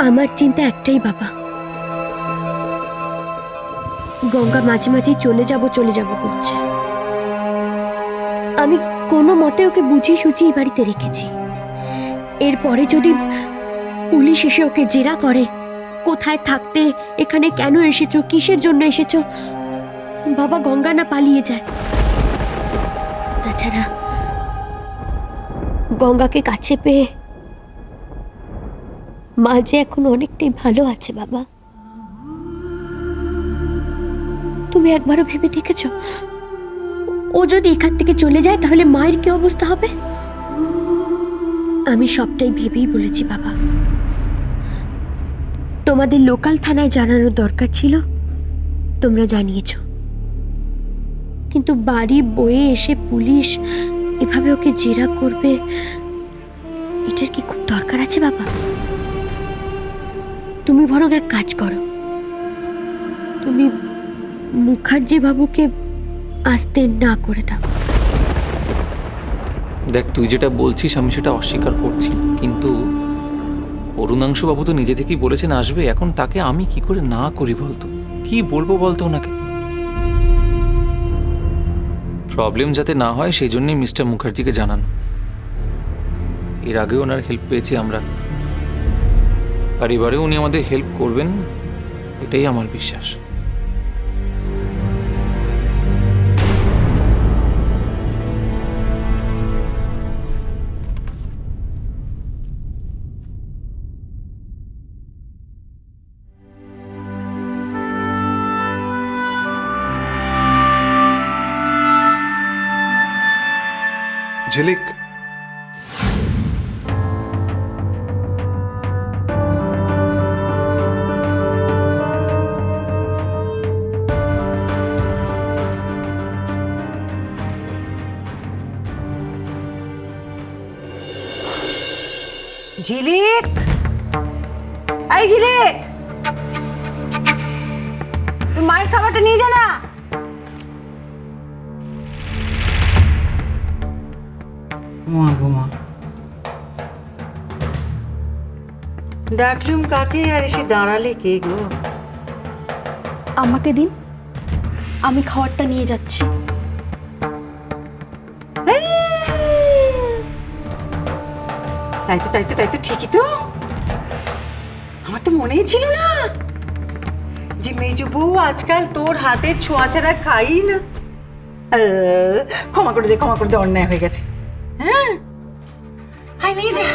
আমার চিন্তা একটাই বাবা, গঙ্গা মাঝে মাঝে চলে যাব করছে। আমি কোনো মতে ওকে বুঝিয়ে সুঝিয়ে এই বাড়িতে রেখেছি। এরপরে যদি পুলিশ এসে ওকে জেরা করে, কোথায় থাকতে, এখানে কেন এসেছো, কিসের জন্য এসেছো, বাবা গঙ্গা না পালিয়ে যায়। তাছাড়া গঙ্গাকে কাছে পেয়ে মা যে এখন অনেকটাই ভালো আছে বাবা। তুমি একবারও ভেবে দেখেছো ও যদি এখান থেকে চলে যায় তাহলে মায়ের কি অবস্থা হবে? আমি সবটাই ভেবেই বলেছি বাবা। তোমাদের লোকাল থানায় জানানোর দরকার ছিল, তোমরা জানিয়েছো, কিন্তু বাড়ি বয়ে এসে পুলিশ এভাবে ওকে জেরা করবে, এটার কি খুব দরকার আছে বাবা? তুমি বরং এক কাজ করো, তুমি মুখার্জি বাবুকে আসতে না করে দাও। দেখ, তুই যেটা বলছিস আমি সেটা অস্বীকার করছি, কিন্তু অরুণাংশু বাবু তো নিজে থেকেই বলেছেন আসবে। এখন তাকে আমি কি করে না করি বলতো? কি বলবো বলতো ওনাকে? প্রবলেম যাতে না হয় সেই জন্যই মিস্টার মুখার্জিকে জানানো। এর আগে ওনার হেল্প পেয়েছি আমরা, আর এবারেও উনি আমাদের হেল্প করবেন, এটাই আমার বিশ্বাস। ঝিলিক, ঝিলিক, এই ঝিলিক, তুই মায়ের খাবারটা নিয়ে যা না। ডাকলুম কাকে আর এসে দাঁড়ালে কে গো? আমাকে দিন, আমি খাবারটা নিয়ে যাচ্ছি। তাই তো ঠিকই তো। আমার তো মনেই ছিল না যে মেজো বউ আজকাল তোর হাতে ছোঁয়া ছাড়া খাই না। ক্ষমা করে দে, অন্যায় হয়ে গেছে। হ্যাঁ, হাই নিয়ে যা।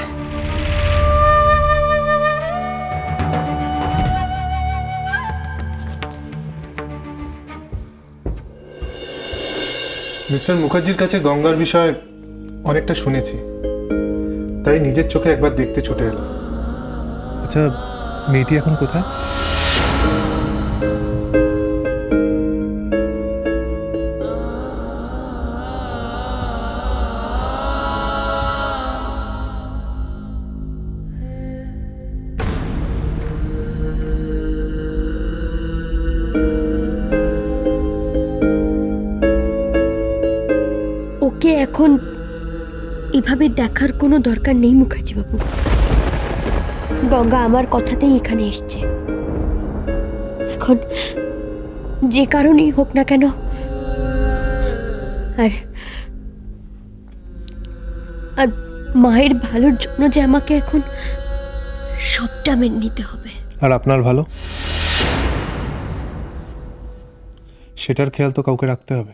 মিস্টার মুখার্জির কাছে গঙ্গার বিষয়ে অনেকটা শুনেছি, তাই নিজের চোখে একবার দেখতে ছুটে এলাম। আচ্ছা, মেয়েটি এখন কোথায়? ওকে এখন এভাবে দেখার কোনো দরকার নেই মুখার্জি বাবু। গঙ্গা আমার কথাতেই এখানে এসছে। এখন যে কারণেই হোক না কেন, আর আর মায়ের ভালোর জন্য যে আমাকে এখন সবটা মেনে নিতে হবে। আর আপনার ভালো, সেটার খেয়াল তো কাউকে রাখতে হবে।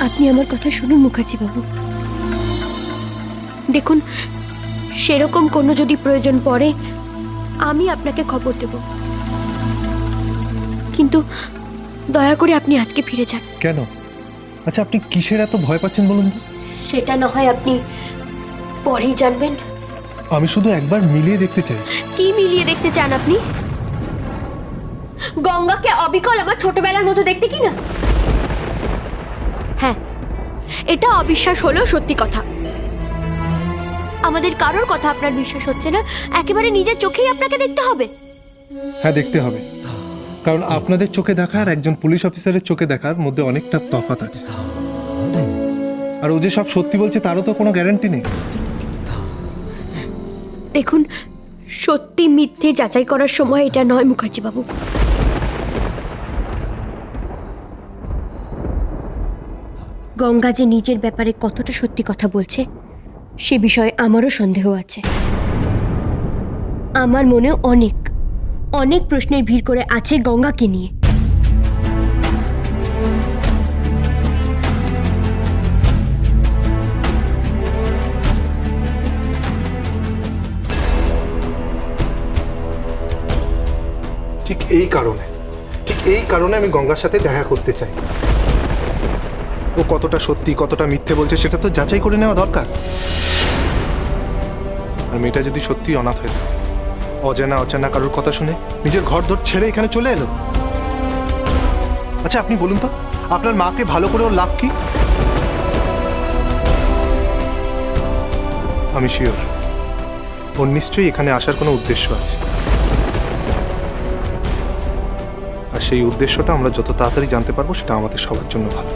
আপনি আমার কথা শুনুন মুখার্জি বাবু। দেখুন, সেরকম কোনো যদি প্রয়োজন পড়ে আমি আপনাকে খবর দেব, কিন্তু দয়া করে আপনি আজকে ফিরে যান। কেন? আচ্ছা, আপনি কিসের এত ভয় পাচ্ছেন বলুন তো? সেটা না হয় আপনি পরেই জানবেন। আমি শুধু একবার মিলিয়ে দেখতে চাই। কি মিলিয়ে দেখতে চান আপনি? গঙ্গাকে অবিকল আমার ছোটবেলার মতো দেখতে কি না? হ্যাঁ, এটা অবিশ্বাস হলেও সত্যি কথা। আমাদের কারোর কথা আপনার বিশ্বাস হচ্ছে না, একেবারে নিজের চোখেই আপনাকে দেখতে হবে। হ্যাঁ, দেখতে হবে, কারণ আপনাদের চোখে দেখা আর একজন পুলিশ অফিসারের চোখে দেখার মধ্যে অনেকটা তফাৎ আছে। আর ও যে সব সত্যি বলছে তারও তো কোনো গ্যারান্টি নেই। দেখুন, সত্যি মিথ্যে যাচাই করার সময় এটা নয় মুখার্জি বাবু। গঙ্গা যে নিজের ব্যাপারে কতটা সত্যি কথা বলছে সে বিষয়ে আমারও সন্দেহ আছে। আমার মনে অনেক অনেক প্রশ্নের ভিড় করে আছে গঙ্গাকে নিয়ে। ঠিক এই কারণে আমি গঙ্গার সাথে দেখা করতে চাই। ও কতটা সত্যি কতটা মিথ্যে বলছে সেটা তো যাচাই করে নেওয়া দরকার। আর মেয়েটা যদি সত্যি অনাথ হয়ে থাকে, অজানা কারোর কথা শুনে নিজের ঘর দর ছেড়ে এখানে চলে এলো। আচ্ছা আপনি বলুন তো, আপনার মাকে ভালো করে ওর লাভ কি? আমি শিওর ওর নিশ্চয়ই এখানে আসার কোনো উদ্দেশ্য আছে, আর সেই উদ্দেশ্যটা আমরা যত তাড়াতাড়ি জানতে পারবো সেটা আমাদের সবার জন্য ভালো।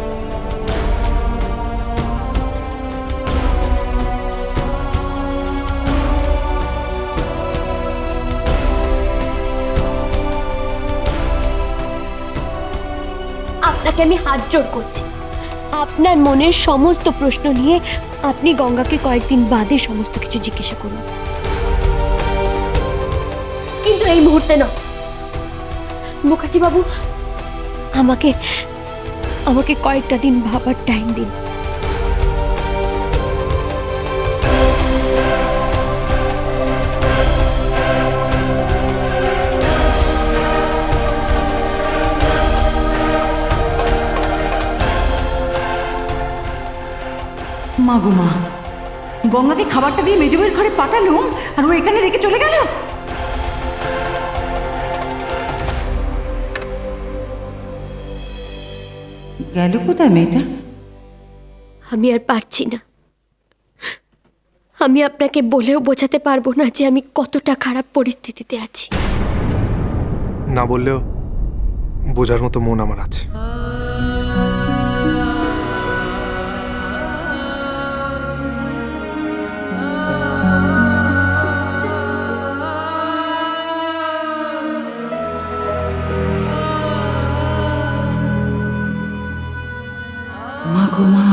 আপনাকে আমি হাত জোড় করছি, আপনার মনের সমস্ত প্রশ্ন নিয়ে আপনি গঙ্গাকে কয়েকদিন বাদে সমস্ত কিছু জিজ্ঞাসা করুন, কিন্তু এই মুহূর্তে নয়। মুখার্জি বাবু, আমাকে আমাকে কয়েকটা দিন ভাবার টাইম দিন। মা গো মা, গঙ্গাকে খাবারটা দিয়ে মেজবের ঘরে পাঠালুম আর ও এখানে রেখে চলে গেল। গেল কোথায় মেয়েটা? আমি আর পারছি না। আমি আপনাকে বলেও বোঝাতে পারবো না যে আমি কতটা খারাপ পরিস্থিতিতে আছি। না বললেও বোঝার মতো মন আমার আছে। মা গো মা,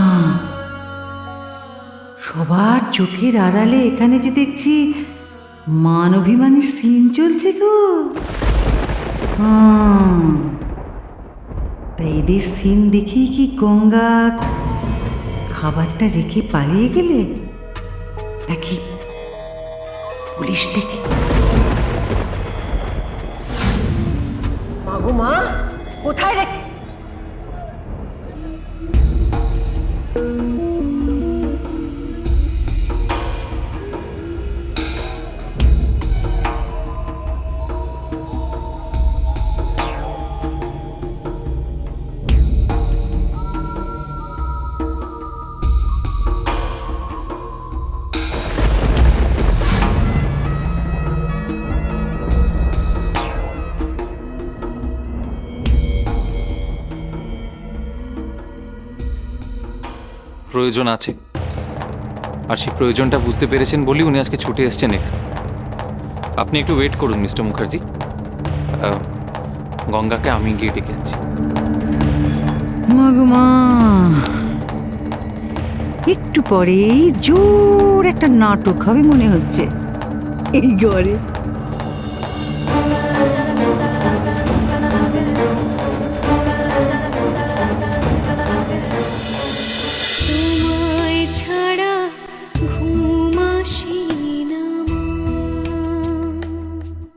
সবার চোখের আড়ালে এখানে যে দেখছি মান অভিমানের সিন চলছে গো। তাই এদের সিন দেখেই কি গঙ্গা খাবারটা রেখে পালিয়ে গেলে, নাকি পুলিশ দেখে? মা গো মা, কোথায় রে? প্রয়োজন আছে, আর সেই প্রয়োজনটা বুঝতে পেরেছেন বলেই উনি আজকে ছুটে এসেছেন এখানে। আপনি একটু ওয়েট করুন মিস্টার মুখার্জি, গঙ্গাকে আমি গিয়ে ডেকে আনছি। মা গো মা, একটু পরেই জোর একটা নাটক হবে মনে হচ্ছে এই ঘরে।